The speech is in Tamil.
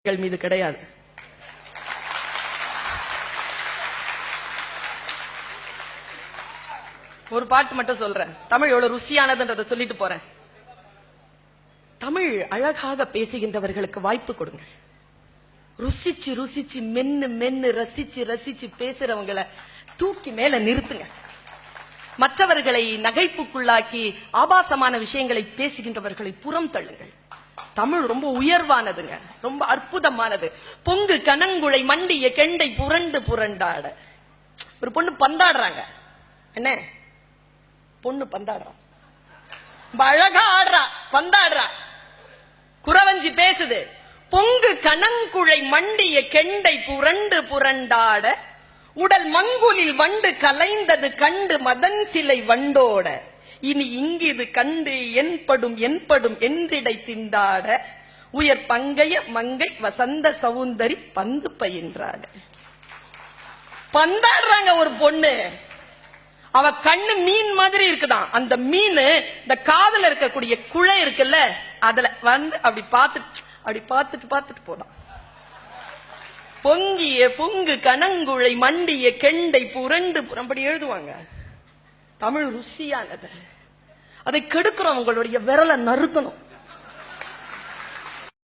மீது கிடையாது. ஒரு பாட்டு மட்டும் சொல்றேன். தமிழ் எவ்வளவு ருசியானதுன்றதை சொல்லிட்டு போறேன். தமிழ் அழகாக பேசுகின்றவர்களுக்கு வாய்ப்பு கொடுங்க. ருசிச்சு ருசிச்சு மென்னு மென்னு ரசிச்சு ரசிச்சு பேசுறவங்களை தூக்கி மேல நிறுத்துங்க. மற்றவர்களை நகைப்புக்குள்ளாக்கி ஆபாசமான விஷயங்களை பேசுகின்றவர்களை புறம் தள்ளுங்கள். தமிழ் ரொம்ப உயர்வானதுங்க, ரொம்ப அற்புதமானது. பொங்கு கனங்குழை மண்டிய கெண்டை புரண்டு புரண்டாட. ஒரு பொண்ணு பந்தாடுறாங்க, என்ன பொண்ணு பந்தாடுறா, அழகா ஆடுறா, பந்தாடுறா, குறவஞ்சி பேசுது. பொங்கு கனங்குழை மண்டிய கெண்டை புரண்டு புரண்டாட, உடல் மங்குலில் வண்டு கலைந்தது கண்டு மதன் சிலை வண்டோட, இனி இங்கிது கண்டு என்படும் என்படும் என்றிடை திண்டாட, உயர் பங்கைய மங்கை வசந்த சௌந்தரி பந்து பயின்றாட. பந்தாடுறாங்க ஒரு பொண்ணு. அவ கண்ணு மீன் மாதிரி இருக்குதான். அந்த மீன் இந்த காதுல இருக்கக்கூடிய குழை இருக்குல்ல, அதுல வந்து அப்படி பார்த்துட்டு போதான். பொங்கிய பொங்கு கனங்குழை மண்டிய கெண்டை புரண்டு புறம்படி எழுதுவாங்க. தமிழ் ருசியானது. அதை கெடுக்கிறோம். உங்களுடைய விரலை நறுக்கணும்.